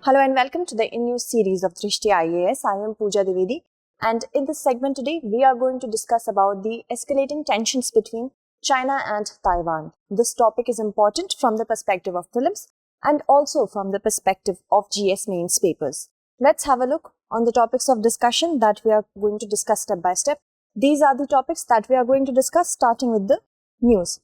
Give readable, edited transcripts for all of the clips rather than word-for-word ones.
Hello and welcome to the in-news series of Drishti IAS. I am Pooja Divedi, and in this segment today we are going to discuss about the escalating tensions between China and Taiwan. This topic is important from the perspective of prelims and also from the perspective of GS mains papers. Let's have a look on the topics of discussion that we are going to discuss step by step. These are the topics that we are going to discuss, starting with the news.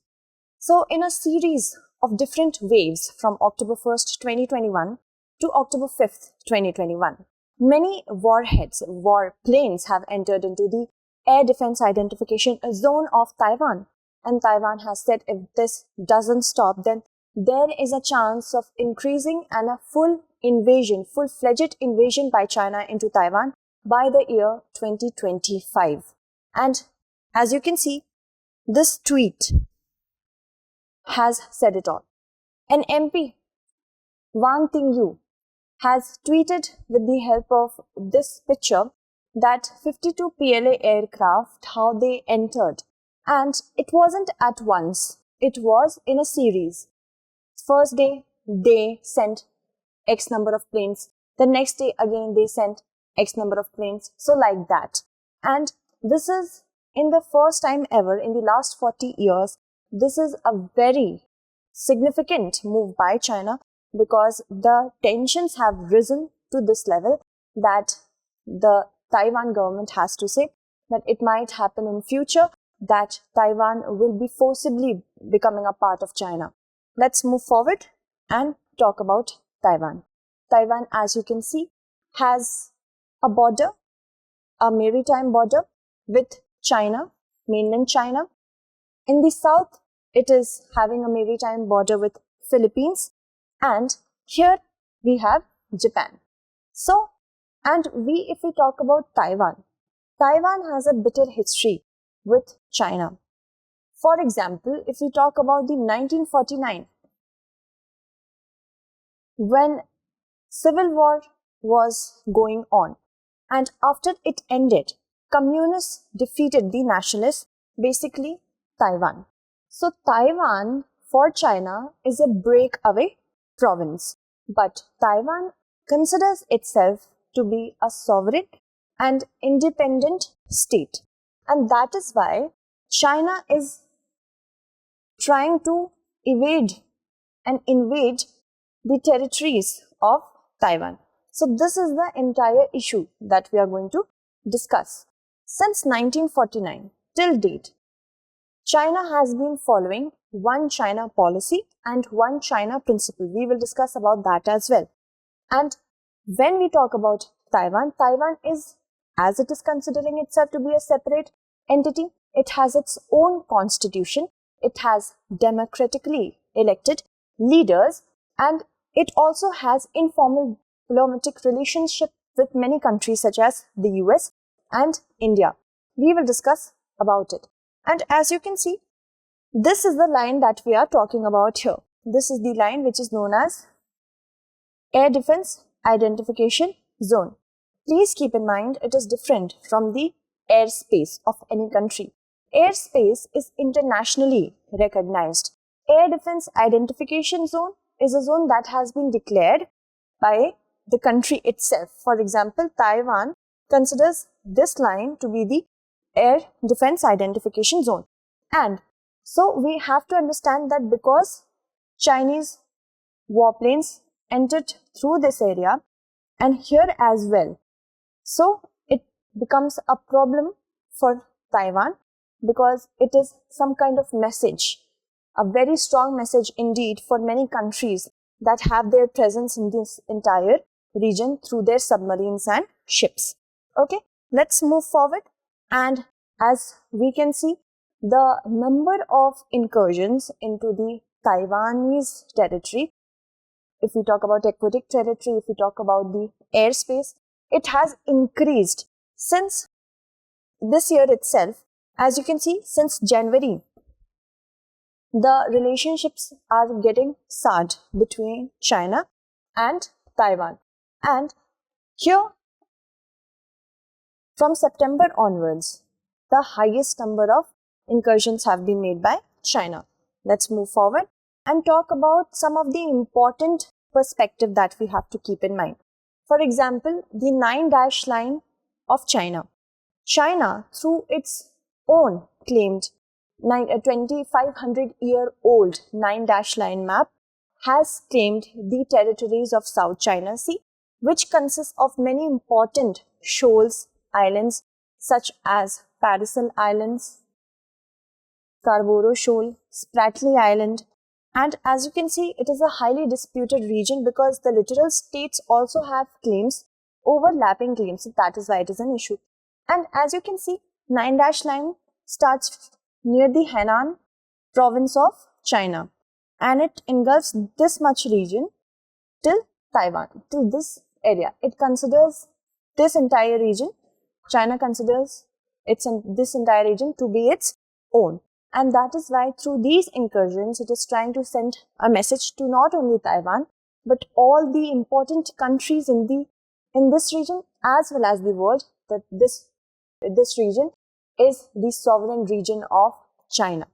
So in a series of different waves from October 1st, 2021 to October 5th, 2021, many warplanes have entered into the air defense identification zone of Taiwan. And Taiwan has said if this doesn't stop, then there is a chance of increasing and a full-fledged invasion by China into Taiwan by the year 2025. And as you can see, this tweet has said it all. An MP, Wang Tingyu, has tweeted with the help of this picture that 52 PLA aircraft, how they entered. And it wasn't at once, it was in a series. First day, they sent X number of planes. The next day, again, they sent X number of planes. So like that. And this is in the first time ever in the last 40 years. This is a very significant move by China, because the tensions have risen to this level that the Taiwan government has to say that it might happen in future that Taiwan will be forcibly becoming a part of China. Let's move forward and talk about Taiwan. Taiwan, as you can see, has a border, a maritime border with China, mainland China. In the south, it is having a maritime border with Philippines. And here we have Japan. So, and if we talk about Taiwan, Taiwan has a bitter history with China. For example, if we talk about the 1949, when civil war was going on, and after it ended, communists defeated the nationalists, basically Taiwan. So Taiwan for China is a breakaway province, but Taiwan considers itself to be a sovereign and independent state, and that is why China is trying to evade and invade the territories of Taiwan. So this is the entire issue that we are going to discuss. Since 1949 till date, China has been following one China policy and one China principle. We will discuss about that as well. And when we talk about Taiwan, Taiwan is, as it is considering itself to be a separate entity, it has its own constitution, it has democratically elected leaders, and it also has informal diplomatic relationship with many countries such as the US and India. We will discuss about it. And as you can see, this is the line that we are talking about here. This is the line which is known as Air Defense Identification Zone. Please keep in mind it is different from the airspace of any country. Airspace is internationally recognized. Air Defense Identification Zone is a zone that has been declared by the country itself. For example, Taiwan considers this line to be the Air Defense Identification Zone. And so we have to understand that because Chinese warplanes entered through this area and here as well, so it becomes a problem for Taiwan, because it is some kind of message, a very strong message indeed for many countries that have their presence in this entire region through their submarines and ships. Okay, let's move forward. And as we can see, the number of incursions into the Taiwanese territory, if we talk about aquatic territory, if we talk about the airspace, it has increased since this year itself. As you can see, since January, the relationships are getting soured between China and Taiwan. And here, from September onwards, the highest number of incursions have been made by China. Let's move forward and talk about some of the important perspective that we have to keep in mind. For example, the 9-dash line of China. China, through its own claimed 2,500-year-old 9-dash line map, has claimed the territories of South China Sea, which consists of many important shoals, islands such as Paracel Islands, Scarborough Shoal, Spratly Island, and as you can see, it is a highly disputed region because the littoral states also have claims, overlapping claims, so that is why it is an issue. And as you can see, 9-dash line starts near the Henan province of China, and it engulfs this much region till Taiwan, till this area. It considers this entire region, China considers this entire region to be its own. And that is why through these incursions, it is trying to send a message to not only Taiwan, but all the important countries in this region as well as the world, that this region is the sovereign region of China.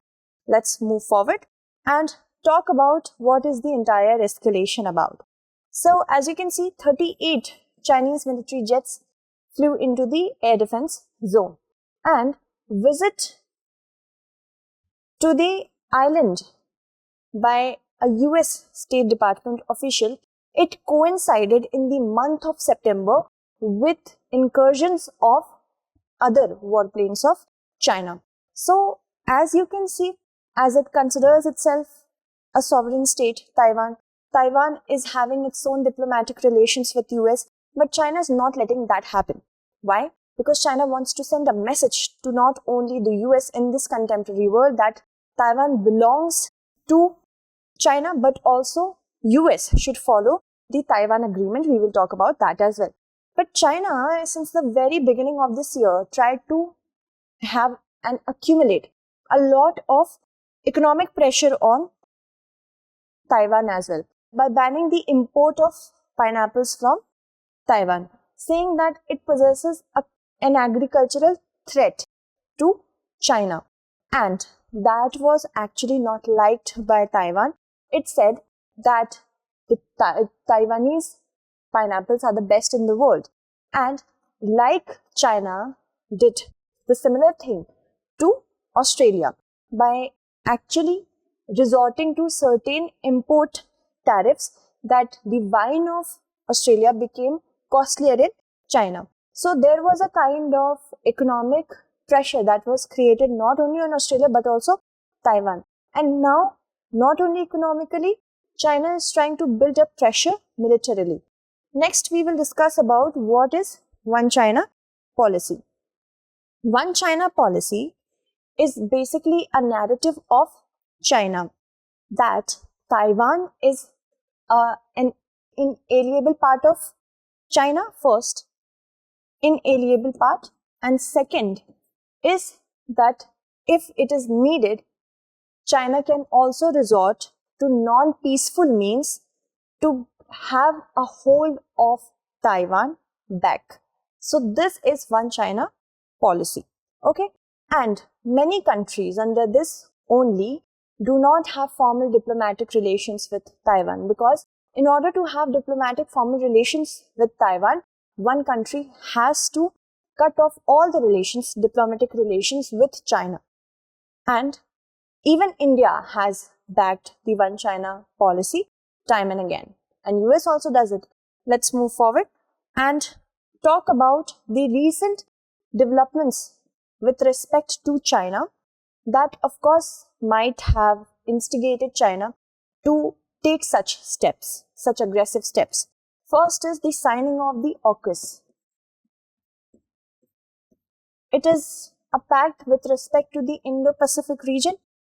Let's move forward and talk about what is the entire escalation about. So as you can see, 38 Chinese military jets flew into the air defense zone, and visit to the island by a US State Department official, it coincided in the month of September with incursions of other warplanes of China. So, as you can see, as it considers itself a sovereign state, Taiwan is having its own diplomatic relations with US, but China is not letting that happen. Why? Because China wants to send a message to not only the US in this contemporary world that Taiwan belongs to China, but also US should follow the Taiwan agreement. We will talk about that as well. But China, since the very beginning of this year, tried to have and accumulate a lot of economic pressure on Taiwan as well by banning the import of pineapples from Taiwan, saying that it possesses an agricultural threat to China. And that was actually not liked by Taiwan. It said that the Taiwanese pineapples are the best in the world. And like China did the similar thing to Australia by actually resorting to certain import tariffs, that the wine of Australia became costlier in China. So there was a kind of economic pressure that was created not only on Australia but also Taiwan. And now, not only economically, China is trying to build up pressure militarily. Next, we will discuss about what is One China policy. One China policy is basically a narrative of China that Taiwan is an inalienable part of China, first, inalienable part, and second is that if it is needed, China can also resort to non-peaceful means to have a hold of Taiwan back. So this is One China policy. Okay, and many countries under this only do not have formal diplomatic relations with Taiwan, because in order to have diplomatic formal relations with Taiwan, one country has to cut off all the relations, diplomatic relations with China. And even India has backed the One China policy time and again. And US also does it. Let's move forward and talk about the recent developments with respect to China that of course might have instigated China to take such steps, such aggressive steps. First is the signing of the AUKUS. It is a pact with respect to the Indo-Pacific region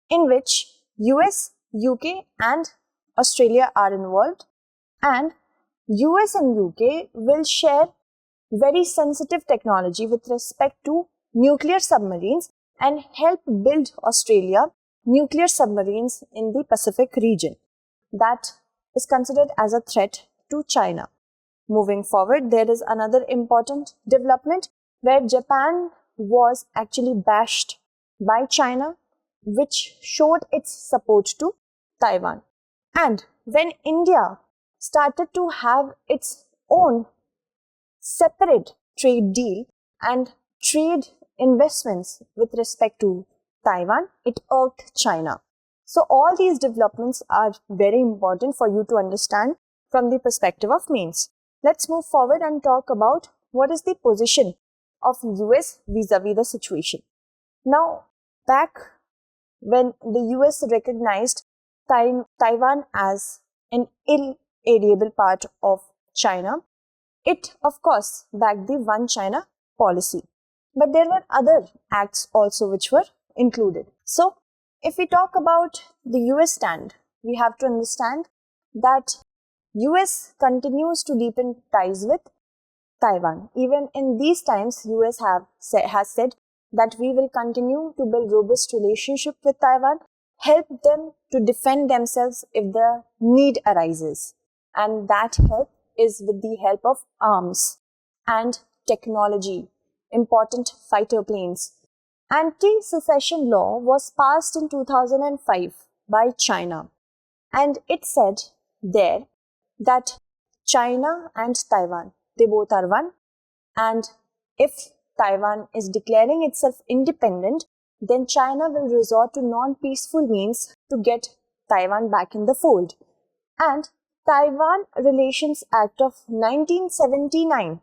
in which US, UK and Australia are involved, and US and UK will share very sensitive technology with respect to nuclear submarines and help build Australia nuclear submarines in the Pacific region. That is considered as a threat to China. Moving forward, there is another important development where Japan was actually bashed by China, which showed its support to Taiwan. And when India started to have its own separate trade deal and trade investments with respect to Taiwan, it irked China. So all these developments are very important for you to understand from the perspective of mains. Let's move forward and talk about what is the position of US vis-a-vis the situation. Now, back when the US recognized Taiwan as an inalienable part of China, it, of course, backed the One China policy. But there were other acts also which were included. So, if we talk about the US stand, we have to understand that US continues to deepen ties with Taiwan. Even in these times, US has said that we will continue to build robust relationship with Taiwan, help them to defend themselves if the need arises. And that help is with the help of arms and technology, important fighter planes. Anti-secession law was passed in 2005 by China, and it said there that China and Taiwan, they both are one, and if Taiwan is declaring itself independent, then China will resort to non-peaceful means to get Taiwan back in the fold. And Taiwan Relations Act of 1979,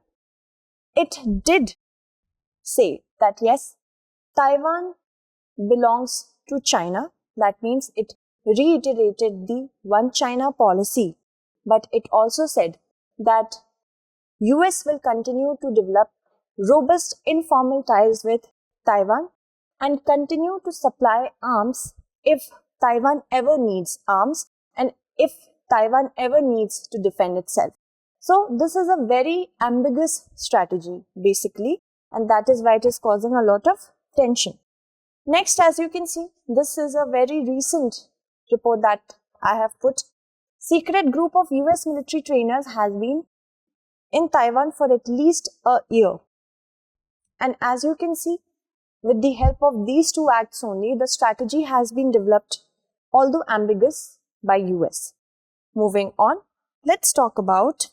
it did say that yes, Taiwan belongs to China. That means it reiterated the One China policy. But it also said that US will continue to develop robust informal ties with Taiwan and continue to supply arms if Taiwan ever needs arms and if Taiwan ever needs to defend itself. So this is a very ambiguous strategy basically, and that is why it is causing a lot of tension. Next, as you can see, this is a very recent report that I have put. Secret group of US military trainers has been in Taiwan for at least a year. And as you can see, with the help of these two acts only, the strategy has been developed, although ambiguous, by US. Moving on, let's talk about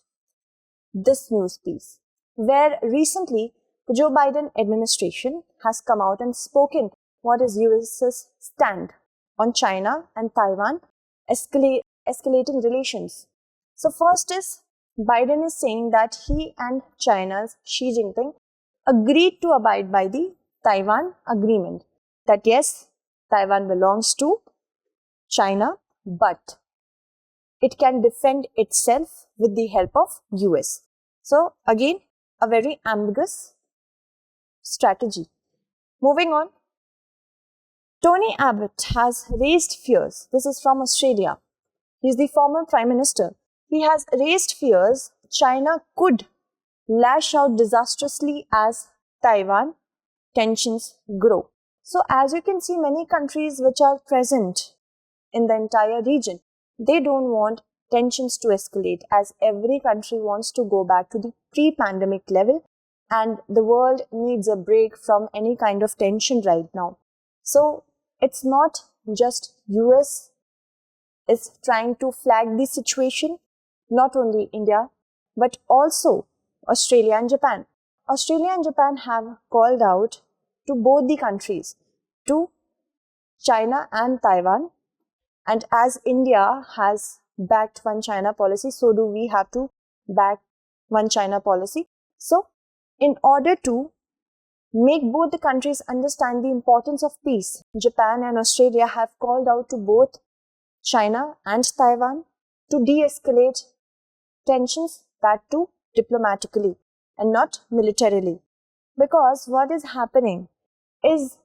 this news piece, where recently the Joe Biden administration has come out and spoken what is US's stand on China and Taiwan escalating relations. So first is, Biden is saying that he and China's Xi Jinping agreed to abide by the Taiwan Agreement. That yes, Taiwan belongs to China, but it can defend itself with the help of US. So again, a very ambiguous strategy. Moving on, Tony Abbott has raised fears. This is from Australia. He is the former Prime Minister. He has raised fears China could lash out disastrously as Taiwan tensions grow. So as you can see, many countries which are present in the entire region, they don't want tensions to escalate, as every country wants to go back to the pre-pandemic level and the world needs a break from any kind of tension right now. So it's not just US is trying to flag the situation, not only India, but also Australia and Japan. Australia and Japan have called out to both the countries, to China and Taiwan. And as India has backed One China policy, so do we have to back One China policy. So, in order to make both the countries understand the importance of peace, Japan and Australia have called out to both China and Taiwan to de-escalate tensions, that too diplomatically and not militarily. Because what is happening is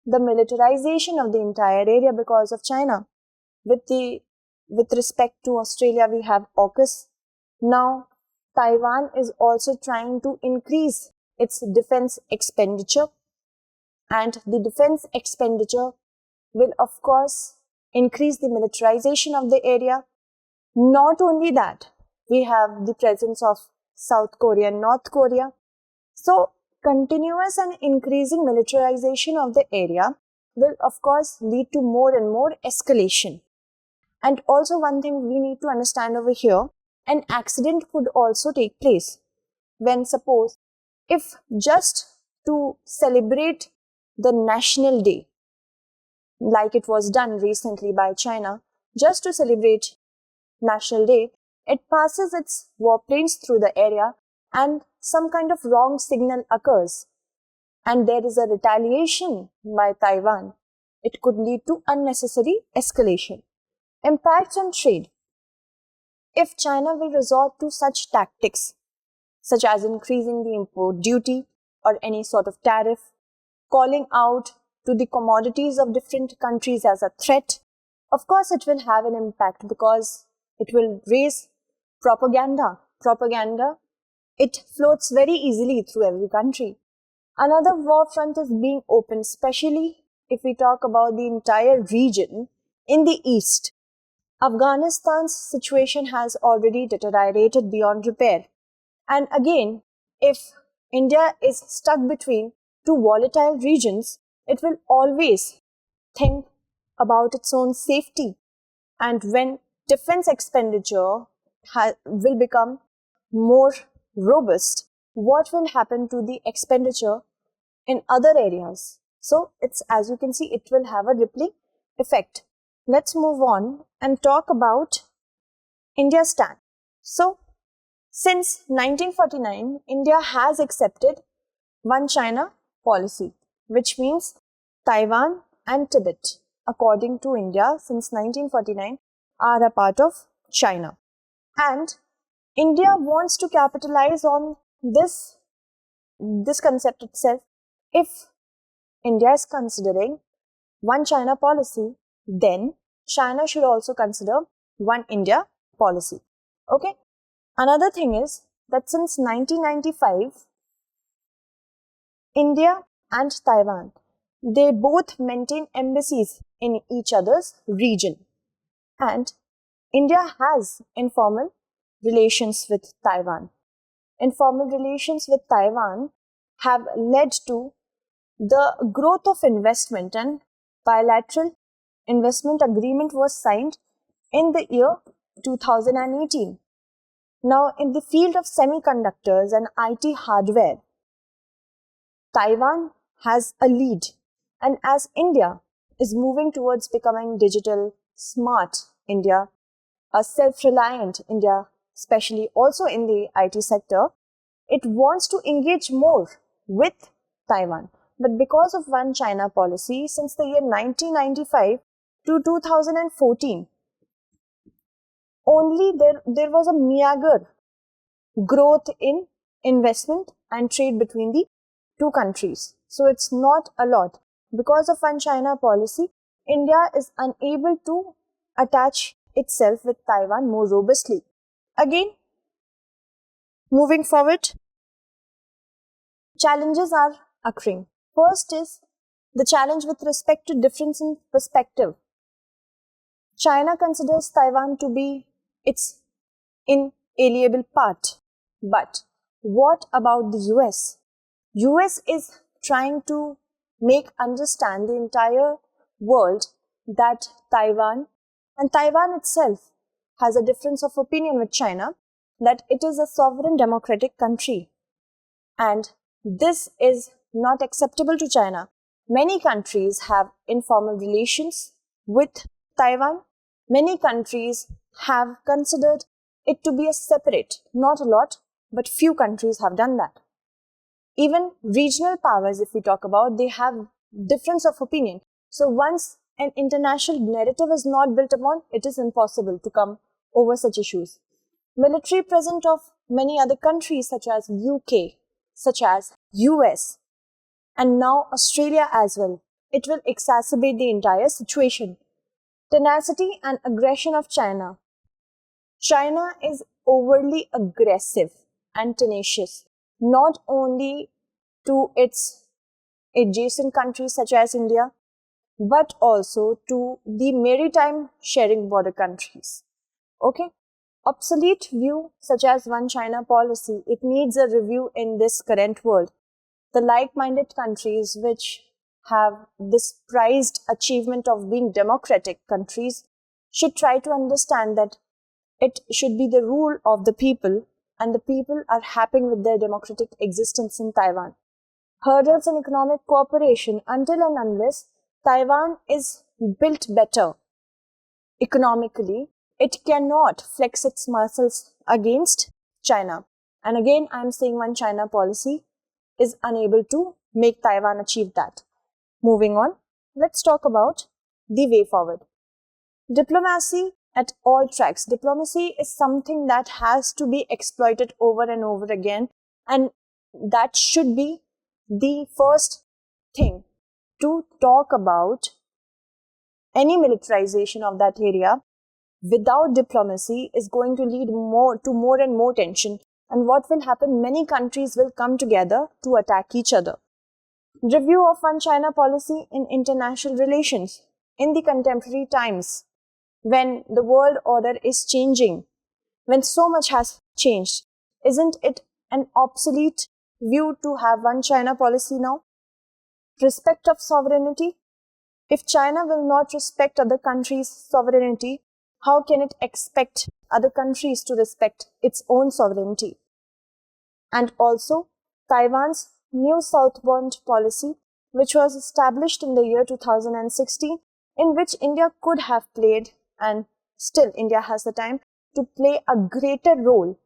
the militarization of the entire area because of China. With respect to Australia, we have AUKUS. Now, Taiwan is also trying to increase its defense expenditure, and the defense expenditure will of course increase the militarization of the area. Not only that, we have the presence of South Korea and North Korea. So, continuous and increasing militarization of the area will of course lead to more and more escalation. And also one thing we need to understand over here, an accident could also take place. When suppose, if just to celebrate the national day, like it was done recently by China, just to celebrate National Day, it passes its warplanes through the area and some kind of wrong signal occurs and there is a retaliation by Taiwan, it could lead to unnecessary escalation. Impacts on trade. If China will resort to such tactics, such as increasing the import duty or any sort of tariff, calling out to the commodities of different countries as a threat, of course it will have an impact because it will raise propaganda. Propaganda, it floats very easily through every country. Another war front is being opened, especially if we talk about the entire region in the east. Afghanistan's situation has already deteriorated beyond repair. And again, if India is stuck between two volatile regions, it will always think about its own safety. And when defense expenditure will become more robust, what will happen to the expenditure in other areas? So it's, as you can see, it will have a rippling effect. Let's move on and talk about India's stand. So since 1949, India has accepted One China policy, which means Taiwan and Tibet, according to India, since 1949, are a part of China. And India wants to capitalize on this concept itself. If India is considering One China policy, then China should also consider One India policy. Okay. Another thing is that since 1995, India and Taiwan, they both maintain embassies in each other's region. And India has informal relations with Taiwan. Informal relations with Taiwan have led to the growth of investment, and bilateral investment agreement was signed in the year 2018. Now, in the field of semiconductors and IT hardware, Taiwan has a lead, and as India is moving towards becoming digital, smart India, a self-reliant India, especially also in the IT sector, it wants to engage more with Taiwan. But because of One China policy, since the year 1995 to 2014, only there was a meager growth in investment and trade between the two countries. So it's not a lot. Because of One China policy, India is unable to attach itself with Taiwan more robustly. Again, moving forward, challenges are occurring. First is the challenge with respect to difference in perspective. China considers Taiwan to be its inalienable part. But what about the US? US is trying to make understand the entire world that Taiwan and Taiwan itself has a difference of opinion with China, that it is a sovereign democratic country. And this is not acceptable to China. Many countries have informal relations with Taiwan. Many countries have considered it to be a separate, not a lot, but few countries have done that. Even regional powers, if we talk about, they have difference of opinion. So once an international narrative is not built upon, it is impossible to come over such issues. Military presence of many other countries such as UK, such as US, and now Australia as well, it will exacerbate the entire situation. Tenacity and aggression of China. China is overly aggressive and tenacious, not only to its adjacent countries such as India, but also to the maritime sharing border countries. Okay? Obsolete view such as One China policy, it needs a review in this current world. The like-minded countries which have this prized achievement of being democratic countries should try to understand that It should be the rule of the people, and the people are happy with their democratic existence in Taiwan. Hurdles in economic cooperation until and unless Taiwan is built better economically, it cannot flex its muscles against China. And again, I am saying one China policy is unable to make Taiwan achieve that. Moving on, let's talk about the way forward. Diplomacy at all tracks. Diplomacy is something that has to be exploited over and over again, and that should be the first thing to talk about any militarization of that area. Without diplomacy is going to lead to more and more tension. And what will happen? Many countries will come together to attack each other. Review of one China policy in international relations. In the contemporary times, when the world order is changing, when so much has changed, isn't it an obsolete view to have one China policy now? Respect of sovereignty. If China will not respect other countries' sovereignty, how can it expect other countries to respect its own sovereignty? And also, Taiwan's new southbound policy, which was established in the year 2016, in which India could have played, and still India has the time to play a greater role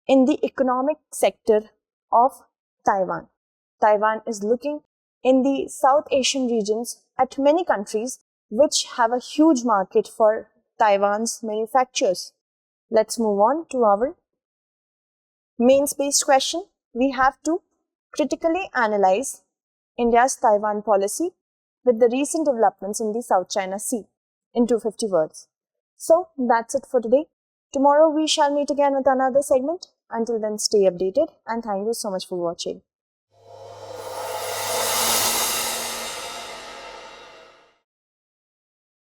in the economic sector of Taiwan. Taiwan is looking in the South Asian regions at many countries which have a huge market for Taiwan's manufacturers. Let's move on to our mains-based question. We have to critically analyze India's Taiwan policy with the recent developments in the South China Sea in 250 words. So that's it for today. Tomorrow we shall meet again with another segment. Until then, stay updated and thank you so much for watching.